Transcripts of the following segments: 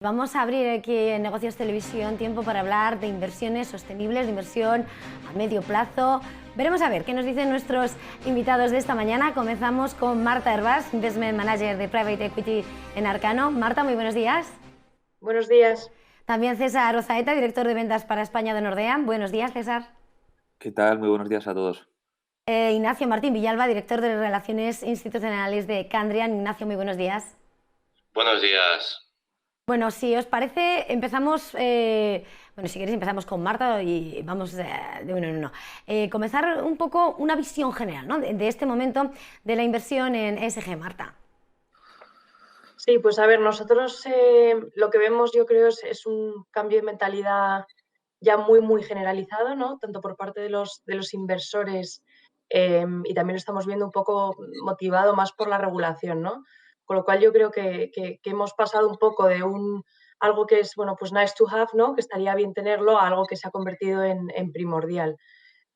Vamos a abrir aquí en Negocios Televisión tiempo para hablar de inversiones sostenibles, de inversión a medio plazo. Veremos a ver qué nos dicen nuestros invitados de esta mañana. Comenzamos con Marta Hervás, Investment Manager de Private Equity en Arcano. Marta, muy buenos días. Buenos días. También César Ozaeta, director de ventas para España de Nordea. Buenos días, César. ¿Qué tal? Muy buenos días a todos. Ignacio Martín Villalba, director de Relaciones Institucionales de Candrian. Ignacio, muy buenos días. Buenos días. Bueno, si os parece, empezamos, bueno, si queréis empezamos con Marta y vamos de uno en uno. Comenzar un poco una visión general, ¿no? de este momento de la inversión en ESG, Marta. Sí, pues a ver, nosotros lo que vemos yo creo es un cambio de mentalidad ya muy generalizado, ¿no? Tanto por parte de los inversores y también lo estamos viendo un poco motivado más por la regulación, ¿no? Con lo cual yo creo que hemos pasado un poco de algo que es, bueno, pues nice to have, ¿no? Que estaría bien tenerlo, a algo que se ha convertido en primordial.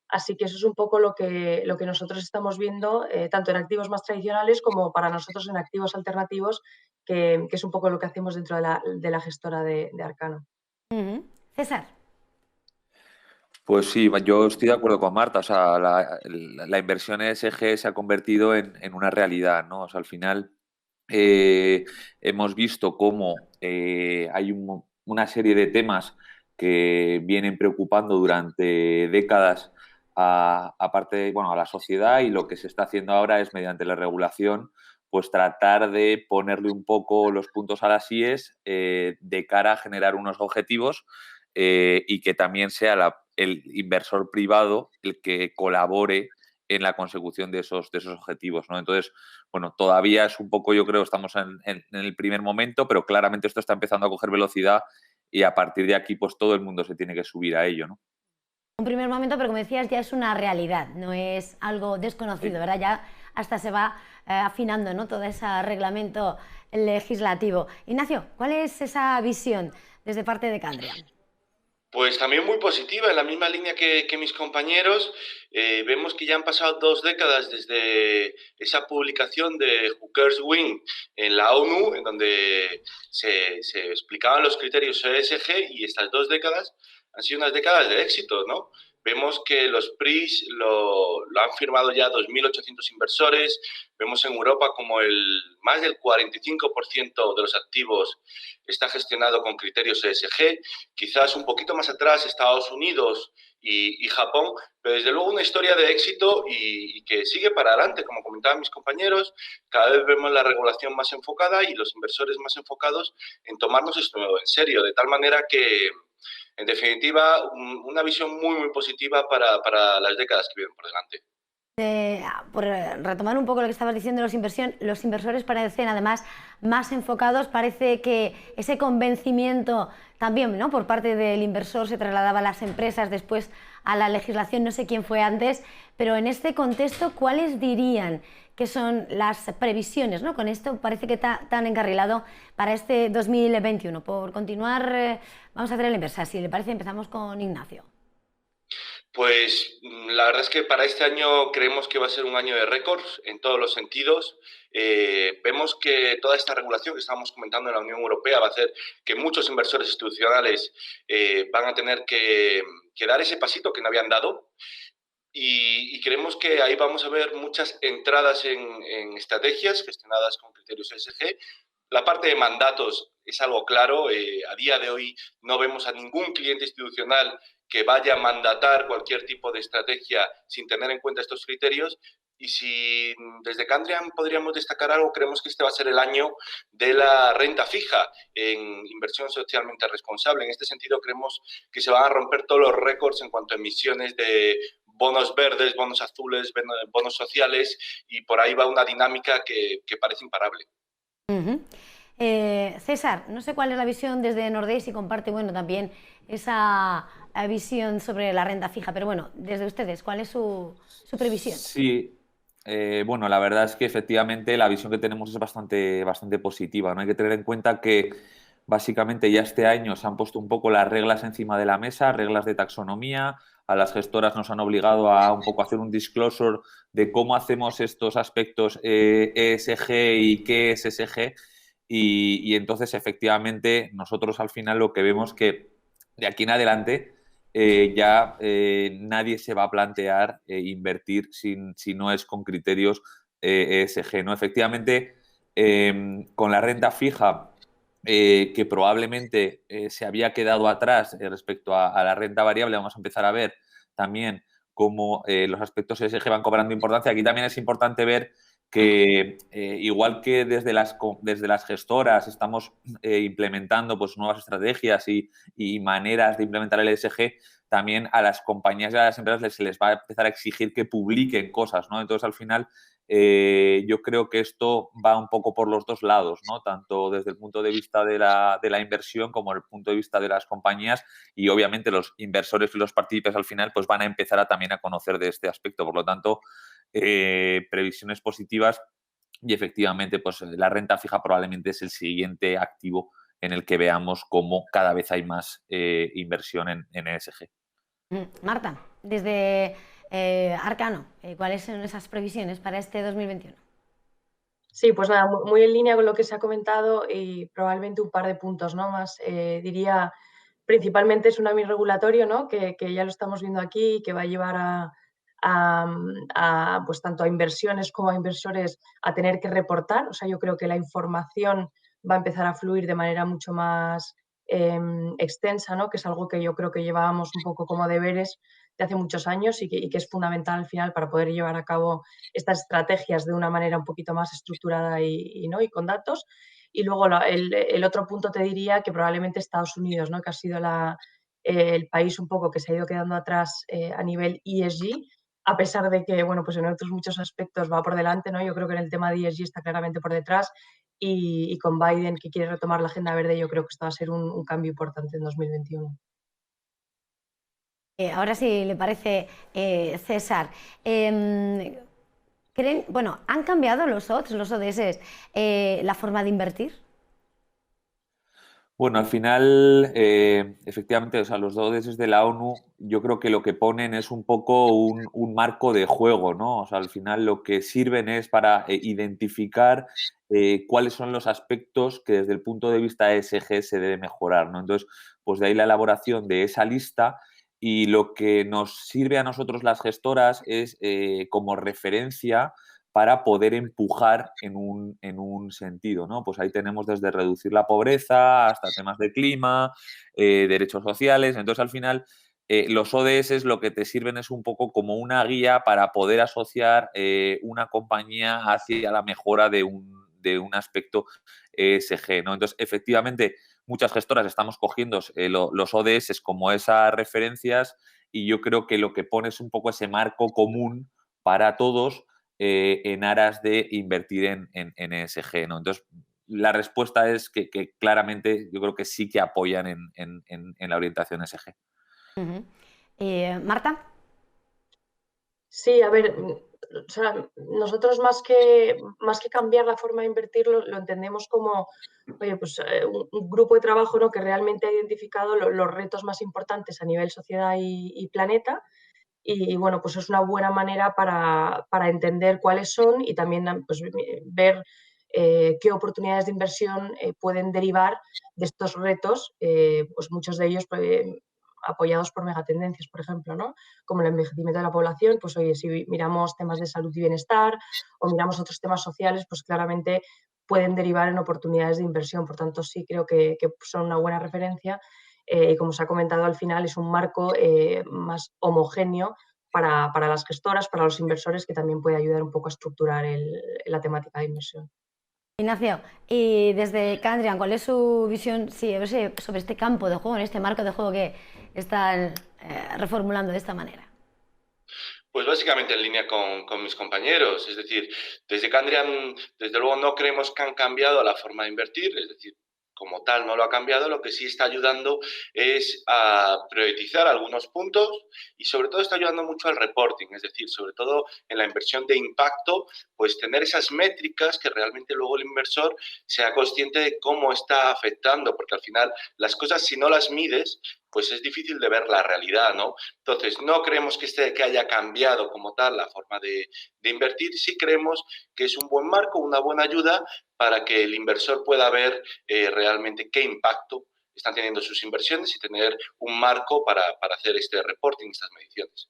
Así que eso es un poco lo que nosotros estamos viendo, tanto en activos más tradicionales como para nosotros en activos alternativos, que es un poco lo que hacemos dentro de la gestora de Arcano. César. Pues sí, yo estoy de acuerdo con Marta. O sea, la inversión ESG se ha convertido en una realidad, ¿no? O sea, al final hemos visto cómo hay una serie de temas que vienen preocupando durante décadas bueno, a la sociedad, y lo que se está haciendo ahora es, mediante la regulación, pues tratar de ponerle un poco los puntos a las IES de cara a generar unos objetivos y que también sea el inversor privado el que colabore en la consecución de esos objetivos, ¿no? Entonces, bueno, todavía es un poco, yo creo, estamos en el primer momento, pero claramente esto está empezando a coger velocidad y a partir de aquí, pues todo el mundo se tiene que subir a ello, ¿no? Un primer momento, pero como decías, ya es una realidad, no es algo desconocido, Sí. ¿verdad? Ya hasta se va afinando, ¿no? Todo ese reglamento legislativo. Ignacio, ¿cuál es esa visión desde parte de Candrian? Pues también muy positiva, en la misma línea que mis compañeros. Vemos que ya han pasado 2 décadas desde esa publicación de Who Cares Win en la ONU, en donde se explicaban los criterios ESG, y estas 2 décadas han sido unas décadas de éxito, ¿no? Vemos que los PRIs lo han firmado ya 2.800 inversores. Vemos en Europa como más del 45% de los activos está gestionado con criterios ESG. Quizás un poquito más atrás Estados Unidos y Japón, pero desde luego una historia de éxito y que sigue para adelante, como comentaban mis compañeros. Cada vez vemos la regulación más enfocada y los inversores más enfocados en tomarnos esto en serio, de tal manera que, en definitiva, una visión muy positiva para las décadas que vienen por delante. Por retomar un poco lo que estabas diciendo, los inversores parecen además más enfocados, parece que ese convencimiento también, ¿no? Por parte del inversor se trasladaba a las empresas, después a la legislación, no sé quién fue antes, pero en este contexto, ¿cuáles dirían que son las previsiones, ¿no? Con esto parece que está tan encarrilado para este 2021. Por continuar, vamos a hacer la inversa, si le parece empezamos con Ignacio. Pues la verdad es que para este año creemos que va a ser un año de récords en todos los sentidos. Vemos que toda esta regulación que estábamos comentando en la Unión Europea va a hacer que muchos inversores institucionales van a tener que dar ese pasito que no habían dado. Y creemos que ahí vamos a ver muchas entradas en estrategias gestionadas con criterios ESG. La parte de mandatos es algo claro. A día de hoy no vemos a ningún cliente institucional que vaya a mandatar cualquier tipo de estrategia sin tener en cuenta estos criterios. Y si desde Candrian podríamos destacar algo, creemos que este va a ser el año de la renta fija en inversión socialmente responsable. En este sentido, creemos que se van a romper todos los récords en cuanto a emisiones de bonos verdes, bonos azules, bonos sociales, y por ahí va una dinámica que parece imparable. César, no sé cuál es la visión desde Nordea, si comparte, bueno, también esa visión sobre la renta fija, pero bueno, desde ustedes, ¿cuál es su previsión? Sí, bueno, la verdad es que efectivamente la visión que tenemos es bastante positiva, ¿no? Hay que tener en cuenta que básicamente ya este año se han puesto un poco las reglas encima de la mesa, reglas de taxonomía. A las gestoras nos han obligado a un poco hacer un disclosure de cómo hacemos estos aspectos ESG y qué es ESG. y entonces efectivamente nosotros al final lo que vemos que de aquí en adelante ya nadie se va a plantear invertir si no es con criterios ESG, ¿no? Efectivamente, con la renta fija, que probablemente se había quedado atrás respecto a la renta variable, vamos a empezar a ver también cómo los aspectos ESG van cobrando importancia. Aquí también es importante ver que igual que desde las gestoras estamos implementando pues, nuevas estrategias y maneras de implementar el ESG, también a las compañías y a las empresas se les va a empezar a exigir que publiquen cosas, ¿no? Entonces, al final, yo creo que esto va un poco por los dos lados, ¿no? Tanto desde el punto de vista de la inversión como desde el punto de vista de las compañías, y obviamente los inversores y los partícipes al final pues van a empezar también a conocer de este aspecto. Por lo tanto, previsiones positivas y efectivamente pues la renta fija probablemente es el siguiente activo en el que veamos cómo cada vez hay más inversión en ESG. Marta, desde Arcano, ¿cuáles son esas previsiones para este 2021? Sí, pues nada, muy en línea con lo que se ha comentado y probablemente un par de puntos, ¿no? Más, diría, principalmente es un tsunami regulatorio, ¿no? Que ya lo estamos viendo aquí y que va a llevar pues tanto a inversiones como a inversores a tener que reportar. O sea, yo creo que la información va a empezar a fluir de manera mucho más extensa, ¿no? Que es algo que yo creo que llevábamos un poco como deberes de hace muchos años y que es fundamental al final para poder llevar a cabo estas estrategias de una manera un poquito más estructurada ¿no? y con datos. Y luego el otro punto te diría que probablemente Estados Unidos, ¿no? Que ha sido el país un poco que se ha ido quedando atrás a nivel ESG, a pesar de que, bueno, pues en otros muchos aspectos va por delante, ¿no? Yo creo que en el tema de ESG está claramente por detrás y con Biden que quiere retomar la agenda verde, yo creo que esto va a ser un cambio importante en 2021. Ahora sí, le parece, César. Bueno, ¿han cambiado los ODS, la forma de invertir? Bueno, al final, efectivamente, o sea, los ODS de la ONU, yo creo que lo que ponen es un poco un marco de juego, ¿no? O sea, al final lo que sirven es para identificar cuáles son los aspectos que desde el punto de vista ESG se debe mejorar, ¿no? Entonces, pues de ahí la elaboración de esa lista, y lo que nos sirve a nosotros las gestoras es como referencia para poder empujar en un sentido, ¿no? Pues ahí tenemos desde reducir la pobreza hasta temas de clima, derechos sociales. Entonces, al final, los ODS lo que te sirven es un poco como una guía para poder asociar una compañía hacia la mejora de un aspecto ESG, ¿no? Entonces, efectivamente, muchas gestoras estamos cogiendo los ODS como esas referencias, y yo creo que lo que pone es un poco ese marco común para todos en aras de invertir en ESG, ¿no? Entonces, la respuesta es que claramente yo creo que sí que apoyan en la orientación ESG. Marta. Sí, a ver, o sea, nosotros más que cambiar la forma de invertir, lo entendemos como, oye, pues un grupo de trabajo, ¿no? Que realmente ha identificado los retos más importantes a nivel sociedad y planeta. Y bueno, pues es una buena manera para entender cuáles son y también pues, ver qué oportunidades de inversión pueden derivar de estos retos, pues muchos de ellos apoyados por megatendencias, por ejemplo, ¿no? Como el envejecimiento de la población, pues oye, si miramos temas de salud y bienestar o miramos otros temas sociales, pues claramente pueden derivar en oportunidades de inversión. Por tanto, sí creo que son una buena referencia. Y como se ha comentado al final, es un marco más homogéneo para las gestoras, para los inversores, que también puede ayudar un poco a estructurar la temática de inversión. Ignacio, y desde Candrian, ¿cuál es su visión sobre este campo de juego, en este marco de juego que están reformulando de esta manera? Pues básicamente en línea con mis compañeros, es decir, desde Candrian, desde luego no creemos que han cambiado la forma de invertir, es decir, como tal no lo ha cambiado, lo que sí está ayudando es a priorizar algunos puntos y sobre todo está ayudando mucho al reporting, es decir, sobre todo en la inversión de impacto, pues tener esas métricas que realmente luego el inversor sea consciente de cómo está afectando, porque al final las cosas si no las mides, pues es difícil de ver la realidad, ¿no? Entonces, no creemos que haya cambiado como tal la forma de invertir, sí creemos que es un buen marco, una buena ayuda para que el inversor pueda ver realmente qué impacto están teniendo sus inversiones y tener un marco para hacer este reporting, estas mediciones.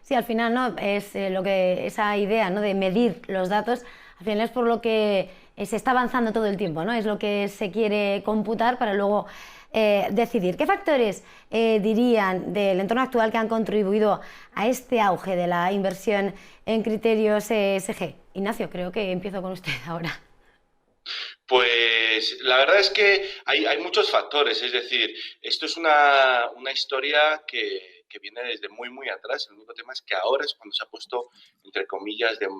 Sí, al final, ¿no? Es esa idea, ¿no?, de medir los datos, al final es por lo que se está avanzando todo el tiempo, ¿no? Es lo que se quiere computar para luego decidir. ¿Qué factores dirían del entorno actual que han contribuido a este auge de la inversión en criterios ESG? Ignacio, creo que empiezo con usted ahora. Pues la verdad es que hay muchos factores, es decir, esto es una historia que viene desde muy, muy atrás. El único tema es que ahora es cuando se ha puesto, entre comillas, en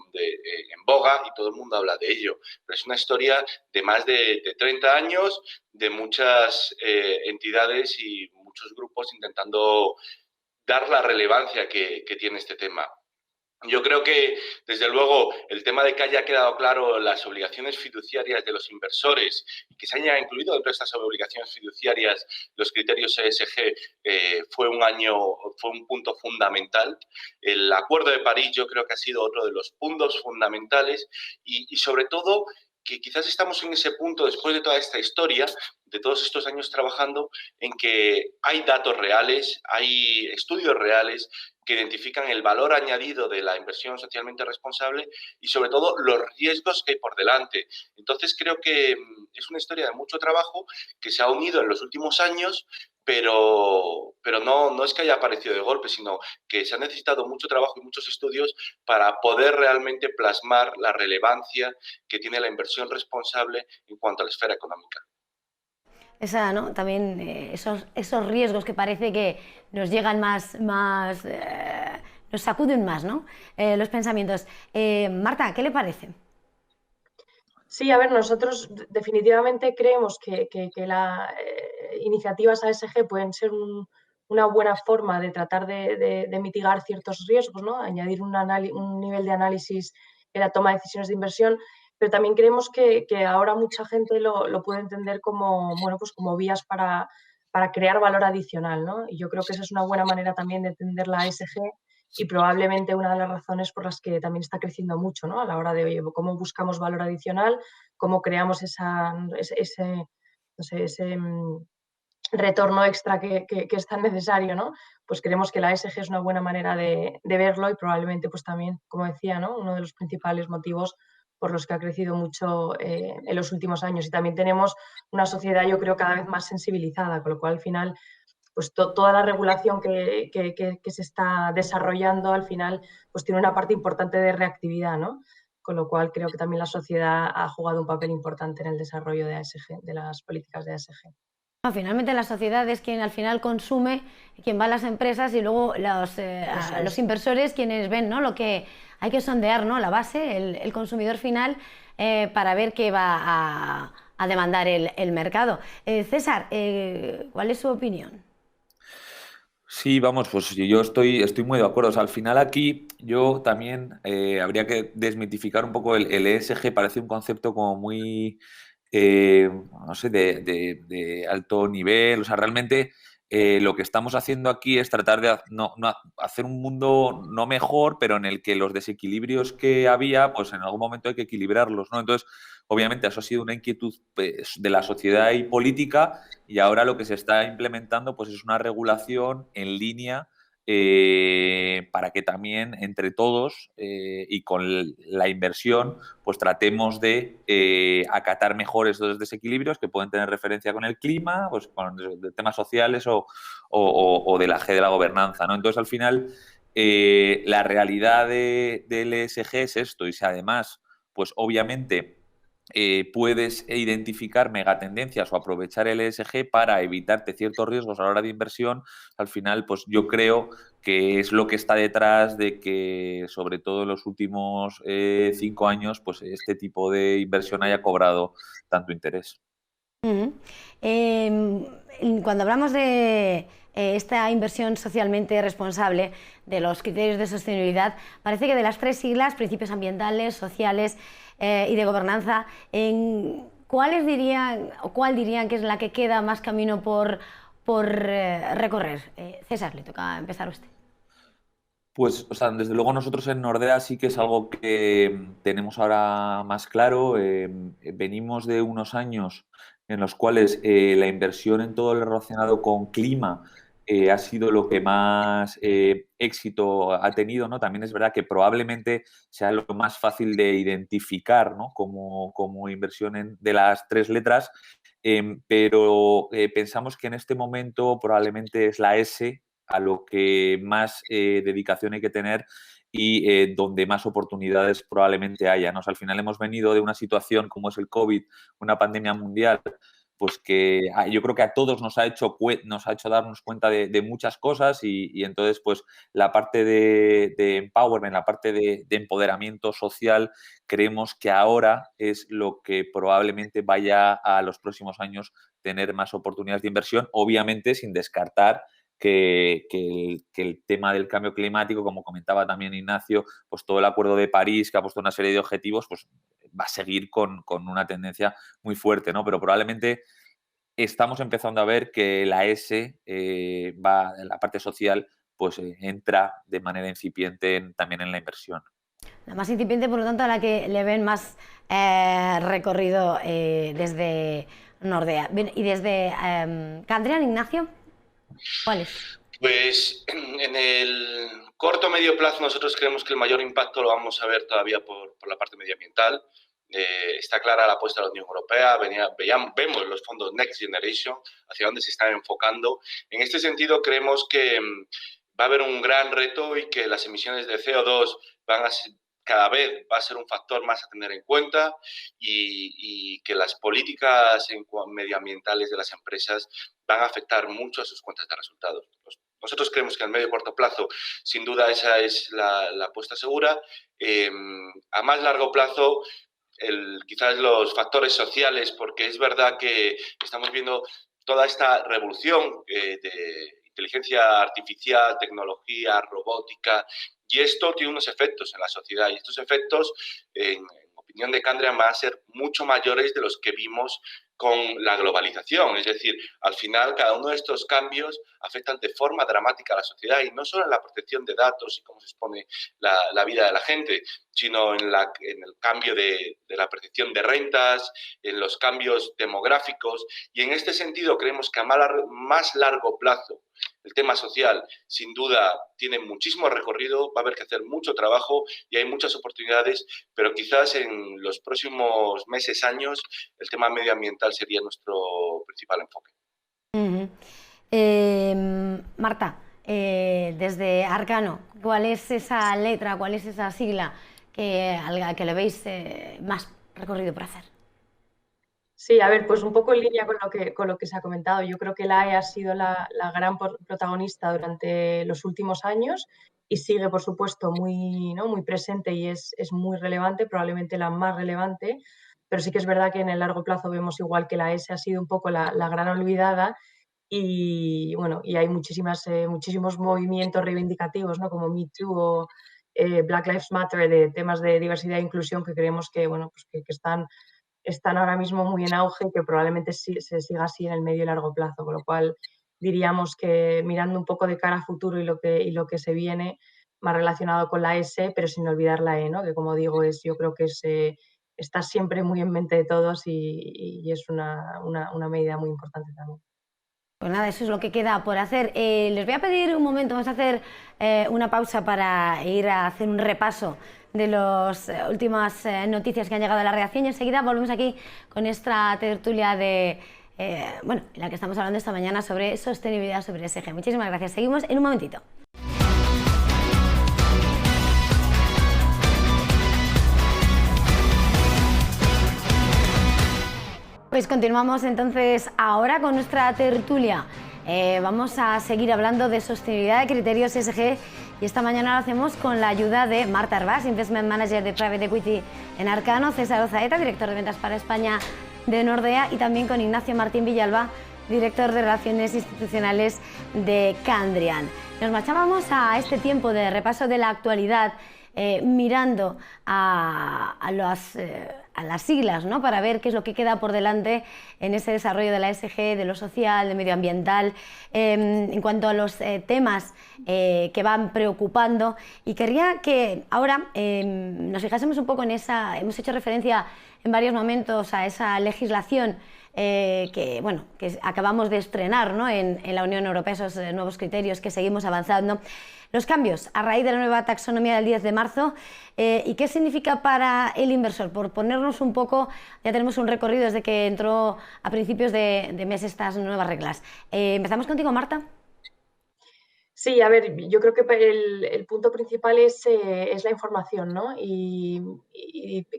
boga y todo el mundo habla de ello. Pero es una historia de más de 30 años, de muchas entidades y muchos grupos intentando dar la relevancia que tiene este tema. Yo creo que, desde luego, el tema de que haya quedado claro las obligaciones fiduciarias de los inversores y que se haya incluido dentro de estas obligaciones fiduciarias los criterios ESG fue un punto fundamental. El Acuerdo de París yo creo que ha sido otro de los puntos fundamentales y sobre todo, que quizás estamos en ese punto, después de toda esta historia, de todos estos años trabajando, en que hay datos reales, hay estudios reales que identifican el valor añadido de la inversión socialmente responsable y, sobre todo, los riesgos que hay por delante. Entonces, creo que es una historia de mucho trabajo que se ha unido en los últimos años, pero no es que haya aparecido de golpe, sino que se ha necesitado mucho trabajo y muchos estudios para poder realmente plasmar la relevancia que tiene la inversión responsable en cuanto a la esfera económica. ¿No? También esos riesgos que parece que nos llegan más nos sacuden más, ¿no? Los pensamientos. Marta, ¿qué le parece? Sí, a ver, nosotros definitivamente creemos que las iniciativas ESG pueden ser una buena forma de tratar de mitigar ciertos riesgos, ¿no? Añadir un nivel de análisis en la toma de decisiones de inversión, pero también creemos que ahora mucha gente lo puede entender como, bueno, pues como vías para crear valor adicional, ¿no? Y yo creo que esa es una buena manera también de entender la ESG y probablemente una de las razones por las que también está creciendo mucho, ¿no? A la hora de, oye, cómo buscamos valor adicional, cómo creamos ese retorno extra que es tan necesario, ¿no? Pues creemos que la ESG es una buena manera de verlo y probablemente, pues también, como decía, ¿no?, uno de los principales motivos por los que ha crecido mucho en los últimos años. Y también tenemos una sociedad, yo creo, cada vez más sensibilizada, con lo cual, al final, pues toda la regulación que se está desarrollando, al final, pues tiene una parte importante de reactividad, ¿no? Con lo cual, creo que también la sociedad ha jugado un papel importante en el desarrollo de ESG, de las políticas de ESG. No, finalmente la sociedad es quien al final consume, quien va a las empresas y luego los inversores quienes ven, ¿no?, lo que hay que sondear, ¿no?, la base, el consumidor final, para ver qué va a demandar el mercado. César, ¿cuál es su opinión? Sí, vamos, pues yo estoy muy de acuerdo. O sea, al final aquí yo también habría que desmitificar un poco el ESG. Parece un concepto como muy, no sé, de alto nivel. O sea, realmente lo que estamos haciendo aquí es tratar de no hacer un mundo no mejor, pero en el que los desequilibrios que había, pues en algún momento hay que equilibrarlos, ¿no? Entonces, obviamente eso ha sido una inquietud, pues, de la sociedad y política, y ahora lo que se está implementando, pues, es una regulación en línea, para que también entre todos y con la inversión, pues tratemos de acatar mejor estos desequilibrios que pueden tener referencia con el clima, pues con temas sociales o de la gobernanza, ¿no? Entonces, al final, la realidad del ESG es esto, y si además, pues obviamente puedes identificar megatendencias o aprovechar el ESG para evitarte ciertos riesgos a la hora de inversión, al final, pues yo creo que es lo que está detrás de que, sobre todo en los últimos 5 años, pues este tipo de inversión haya cobrado tanto interés. Cuando hablamos de esta inversión socialmente responsable, de los criterios de sostenibilidad, parece que de las 3 siglas, principios ambientales, sociales y de gobernanza, ¿cuál dirían que es la que queda más camino por por recorrer. César, le toca empezar a usted. Pues, o sea, desde luego nosotros en Nordea sí que es algo que tenemos ahora más claro. Venimos de unos años en los cuales la inversión en todo lo relacionado con clima ha sido lo que más éxito ha tenido, ¿no? También es verdad que probablemente sea lo más fácil de identificar, ¿no? Como inversión de las 3 letras, pero pensamos que en este momento probablemente es la S a lo que más dedicación hay que tener y donde más oportunidades probablemente haya, ¿no? O sea, al final hemos venido de una situación como es el COVID, una pandemia mundial, pues que yo creo que a todos nos ha hecho darnos cuenta de muchas cosas y entonces pues la parte de empowerment, la parte de empoderamiento social, creemos que ahora es lo que probablemente vaya a los próximos años tener más oportunidades de inversión, obviamente sin descartar que el tema del cambio climático, como comentaba también Ignacio, pues todo el Acuerdo de París, que ha puesto una serie de objetivos, pues va a seguir con una tendencia muy fuerte, ¿no? Pero probablemente estamos empezando a ver que la S va en la parte social, pues entra de manera incipiente también en la inversión. La más incipiente, por lo tanto, a la que le ven más recorrido desde Nordea. Bien, y desde Candrian, Ignacio, ¿cuál es? Pues en el corto o medio plazo nosotros creemos que el mayor impacto lo vamos a ver todavía por la parte medioambiental. Está clara la apuesta de la Unión Europea, vemos los fondos Next Generation, hacia dónde se están enfocando. En este sentido creemos que va a haber un gran reto y que las emisiones de CO2 cada vez va a ser un factor más a tener en cuenta y que las políticas medioambientales de las empresas van a afectar mucho a sus cuentas de resultados. Nosotros creemos que a medio y corto plazo, sin duda, esa es la apuesta segura. A más largo plazo, quizás los factores sociales, porque es verdad que estamos viendo toda esta revolución de inteligencia artificial, tecnología, robótica, y esto tiene unos efectos en la sociedad, y estos efectos, en opinión de Candrian, van a ser mucho mayores de los que vimos con la globalización. Es decir, al final, cada uno de estos cambios afectan de forma dramática a la sociedad, y no solo en la protección de datos y cómo se expone la vida de la gente, sino en el cambio de la percepción de rentas, en los cambios demográficos. Y en este sentido creemos que a más largo plazo el tema social, sin duda, tiene muchísimo recorrido, va a haber que hacer mucho trabajo y hay muchas oportunidades, pero quizás en los próximos meses, años, el tema medioambiental sería nuestro principal enfoque. Marta, desde Arcano, ¿cuál es esa letra, cuál es esa sigla a la que le veis más recorrido por hacer? Sí, a ver, pues un poco en línea con lo que se ha comentado. Yo creo que la E ha sido la gran protagonista durante los últimos años y sigue, por supuesto, muy presente y es muy relevante, probablemente la más relevante, pero sí que es verdad que en el largo plazo vemos igual que la S ha sido un poco la gran olvidada y, bueno, y hay muchísimos movimientos reivindicativos, ¿no? Como Me Too o Black Lives Matter, de temas de diversidad e inclusión que creemos que, bueno, pues que están ahora mismo muy en auge y que probablemente se siga así en el medio y largo plazo, con lo cual diríamos que mirando un poco de cara a futuro y lo que se viene, más relacionado con la S, pero sin olvidar la E, ¿no? Que como digo, yo creo que está siempre muy en mente de todos y es una medida muy importante también. Pues nada, eso es lo que queda por hacer. Les voy a pedir un momento, vamos a hacer una pausa para ir a hacer un repaso de las últimas noticias que han llegado a la redacción y enseguida volvemos aquí con esta tertulia en la que estamos hablando esta mañana sobre sostenibilidad, sobre ESG. Muchísimas gracias. Seguimos en un momentito. Pues continuamos entonces ahora con nuestra tertulia. Vamos a seguir hablando de sostenibilidad de criterios ESG y esta mañana lo hacemos con la ayuda de Marta Arbás, Investment Manager de Private Equity en Arcano, César Ozaeta, Director de Ventas para España de Nordea y también con Ignacio Martín Villalba, Director de Relaciones Institucionales de Candrian. Nos marchábamos a este tiempo de repaso de la actualidad mirando a a las siglas, ¿no? Para ver qué es lo que queda por delante en ese desarrollo de la ESG, de lo social, de medioambiental, en cuanto a los temas que van preocupando. Y querría que ahora nos fijásemos un poco en esa, hemos hecho referencia en varios momentos a esa legislación que acabamos de estrenar, ¿no? en la Unión Europea, esos nuevos criterios que seguimos avanzando. Los cambios a raíz de la nueva taxonomía del 10 de marzo y qué significa para el inversor. Por ponernos un poco, ya tenemos un recorrido desde que entró a principios de mes estas nuevas reglas. Empezamos contigo, Marta. Sí, a ver, yo creo que el punto principal es la información, ¿no? Y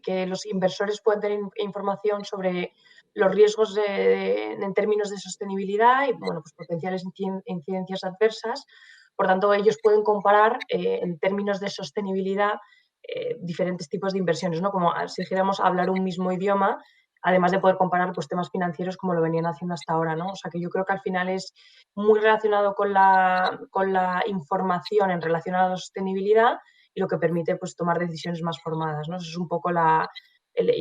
que los inversores puedan tener información sobre los riesgos en términos de sostenibilidad y, bueno, pues potenciales incidencias adversas. Por tanto, ellos pueden comparar en términos de sostenibilidad diferentes tipos de inversiones, ¿no? Como si dijéramos hablar un mismo idioma, además de poder comparar pues, temas financieros como lo venían haciendo hasta ahora, ¿no? O sea que yo creo que al final es muy relacionado con la información en relación a la sostenibilidad y lo que permite pues, tomar decisiones más formadas, ¿no? Eso es un poco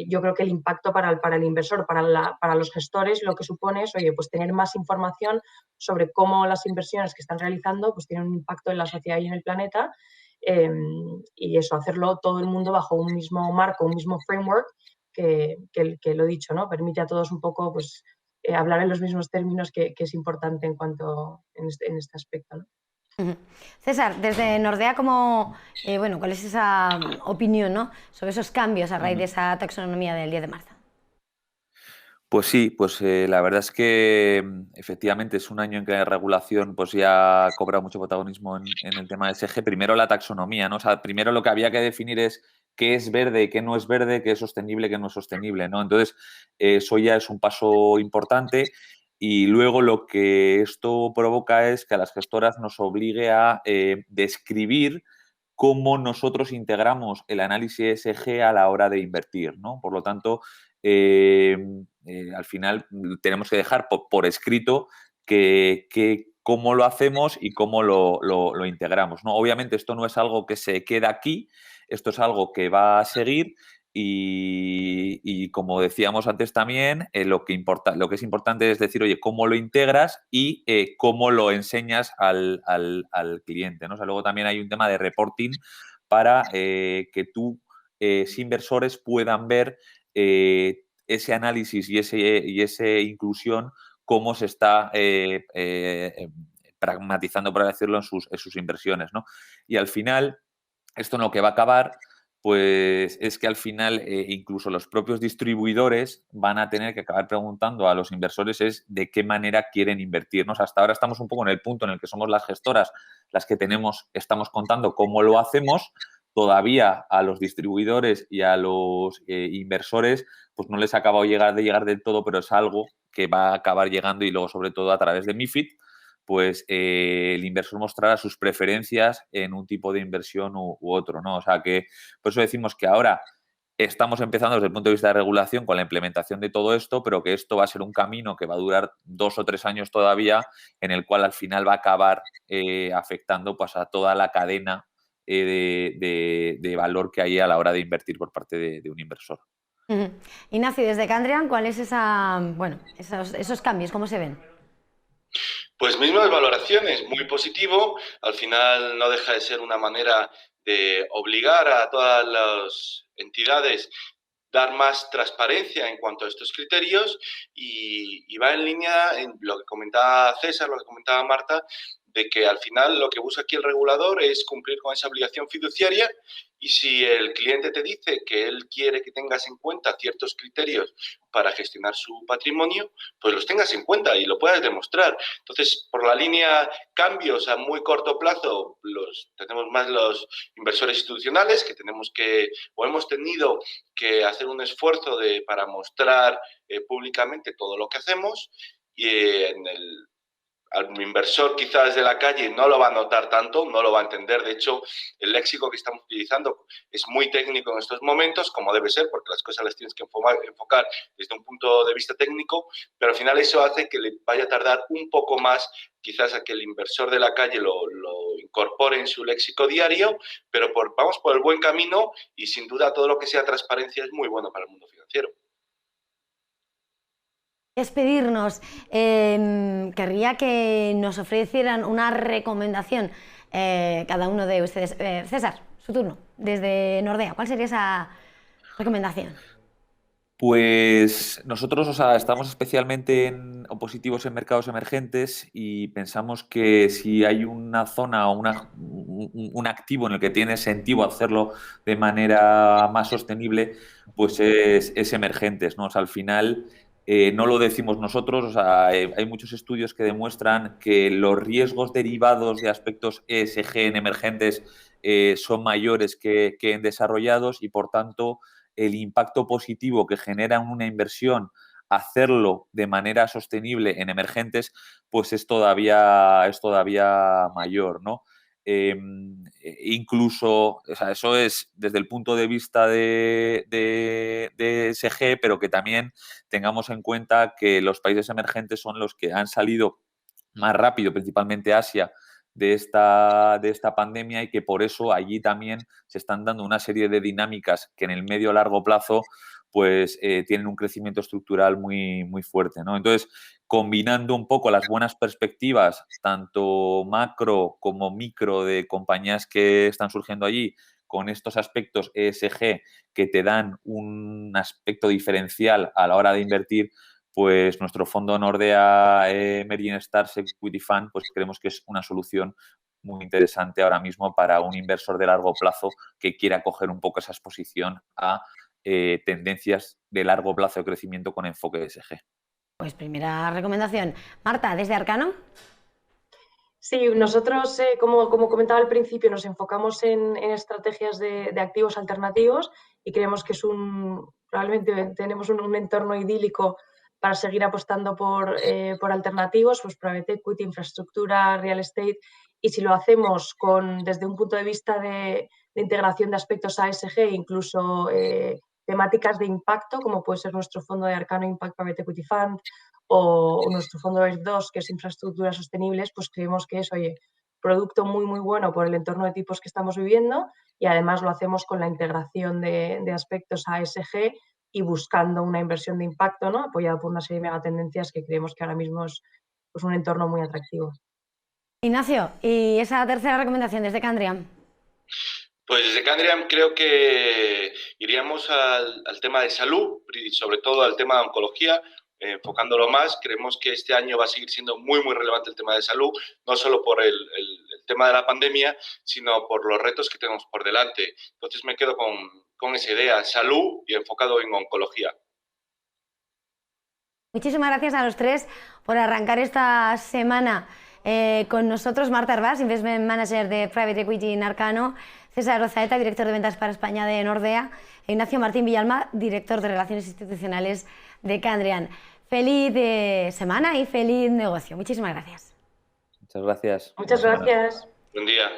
yo creo que el impacto para el inversor, para los gestores, lo que supone es, oye, pues tener más información sobre cómo las inversiones que están realizando pues tienen un impacto en la sociedad y en el planeta, y eso, hacerlo todo el mundo bajo un mismo marco, un mismo framework que lo he dicho, ¿no? Permite a todos un poco pues, hablar en los mismos términos, que es importante en este aspecto, ¿no? César, desde Nordea, ¿cuál es esa opinión, ¿no? sobre esos cambios a raíz de esa taxonomía del 10 de marzo? Pues sí, pues la verdad es que efectivamente es un año en que la regulación pues ya cobra mucho protagonismo en el tema de ESG. Primero la taxonomía, ¿no? O sea, primero lo que había que definir es qué es verde, qué no es verde, qué es sostenible, qué no es sostenible, ¿no? Entonces, eso ya es un paso importante y luego lo que esto provoca es que a las gestoras nos obligue a describir cómo nosotros integramos el análisis ESG a la hora de invertir, ¿no? Por lo tanto, al final tenemos que dejar por escrito cómo lo hacemos y cómo lo integramos, ¿no? Obviamente esto no es algo que se queda aquí, esto es algo que va a seguir y como decíamos antes también, lo que es importante es decir, oye, cómo lo integras y cómo lo enseñas al cliente, ¿no? O sea, luego también hay un tema de reporting para que inversores puedan ver ese análisis y esa inclusión, cómo se está pragmatizando, por decirlo, en sus inversiones, ¿no? Y al final, esto en lo que va a acabar, pues es que al final incluso los propios distribuidores van a tener que acabar preguntando a los inversores de qué manera quieren invertir, ¿no? O sea, hasta ahora estamos un poco en el punto en el que somos las gestoras las que estamos contando cómo lo hacemos. Todavía a los distribuidores y a los inversores pues no les ha acabado de llegar del todo, pero es algo que va a acabar llegando y luego sobre todo a través de MiFID, pues el inversor mostrará sus preferencias en un tipo de inversión u otro, ¿no? O sea que por eso decimos que ahora estamos empezando desde el punto de vista de regulación con la implementación de todo esto, pero que esto va a ser un camino que va a durar 2 o 3 años todavía, en el cual al final va a acabar afectando pues, a toda la cadena de valor que hay a la hora de invertir por parte de un inversor. Ignacio, desde Candrian, ¿cuáles esos cambios? ¿Cómo se ven? Pues mismas valoraciones, muy positivo. Al final no deja de ser una manera de obligar a todas las entidades dar más transparencia en cuanto a estos criterios y va en línea en lo que comentaba César, lo que comentaba Marta, de que al final lo que busca aquí el regulador es cumplir con esa obligación fiduciaria y si el cliente te dice que él quiere que tengas en cuenta ciertos criterios para gestionar su patrimonio, pues los tengas en cuenta y lo puedas demostrar. Entonces, por la línea cambios a muy corto plazo, tenemos más los inversores institucionales que hemos tenido que hacer un esfuerzo para mostrar públicamente todo lo que hacemos y al inversor quizás de la calle no lo va a notar tanto, no lo va a entender. De hecho, el léxico que estamos utilizando es muy técnico en estos momentos, como debe ser, porque las cosas las tienes que enfocar desde un punto de vista técnico, pero al final eso hace que le vaya a tardar un poco más quizás a que el inversor de la calle lo incorpore en su léxico diario, pero vamos por el buen camino y sin duda todo lo que sea transparencia es muy bueno para el mundo financiero. Despedirnos, querría que nos ofrecieran una recomendación cada uno de ustedes. César, su turno, desde Nordea, ¿cuál sería esa recomendación? Pues nosotros, o sea, estamos especialmente positivos en mercados emergentes y pensamos que si hay una zona o un activo en el que tiene sentido hacerlo de manera más sostenible, pues es emergentes, ¿no? O sea, al final no lo decimos nosotros, o sea, hay muchos estudios que demuestran que los riesgos derivados de aspectos ESG en emergentes son mayores que en desarrollados y, por tanto, el impacto positivo que genera una inversión hacerlo de manera sostenible en emergentes, pues es todavía mayor, ¿no? Incluso, o sea, eso es desde el punto de vista de ESG, pero que también tengamos en cuenta que los países emergentes son los que han salido más rápido, principalmente Asia, de esta pandemia y que por eso allí también se están dando una serie de dinámicas que en el medio a largo plazo pues tienen un crecimiento estructural muy, muy fuerte, ¿no? Entonces, combinando un poco las buenas perspectivas, tanto macro como micro de compañías que están surgiendo allí, con estos aspectos ESG que te dan un aspecto diferencial a la hora de invertir, pues nuestro fondo Nordea Emerging Stars Equity Fund, pues creemos que es una solución muy interesante ahora mismo para un inversor de largo plazo que quiera coger un poco esa exposición a tendencias de largo plazo de crecimiento con enfoque ESG. Pues primera recomendación. Marta, desde Arcano. Sí, nosotros, como comentaba al principio, nos enfocamos en estrategias de activos alternativos y creemos que probablemente tenemos un entorno idílico para seguir apostando por alternativos, pues private equity, infraestructura, real estate, y si lo hacemos desde un punto de vista de integración de aspectos ASG, incluso temáticas de impacto, como puede ser nuestro fondo de Arcano Impact Private Equity Fund o nuestro fondo BES2, que es infraestructuras sostenibles, pues creemos que es, oye, producto muy, muy bueno por el entorno de tipos que estamos viviendo y además lo hacemos con la integración de aspectos ASG y buscando una inversión de impacto, ¿no? Apoyada por una serie de megatendencias que creemos que ahora mismo es pues, un entorno muy atractivo. Ignacio, y esa tercera recomendación desde Candriam. Pues desde Candriam creo que iríamos al tema de salud y sobre todo al tema de oncología, enfocándolo más. Creemos que este año va a seguir siendo muy, muy relevante el tema de salud, no solo por el tema de la pandemia, sino por los retos que tenemos por delante. Entonces me quedo con esa idea, salud y enfocado en oncología. Muchísimas gracias a los tres por arrancar esta semana con nosotros. Marta Hervás, Investment Manager de Private Equity en Arcano, César Ozaeta, Director de Ventas para España de Nordea, e Ignacio Martín Villalma, Director de Relaciones Institucionales de Candriam. Feliz semana y feliz negocio. Muchísimas gracias. Muchas gracias. Muchas gracias. Buen día.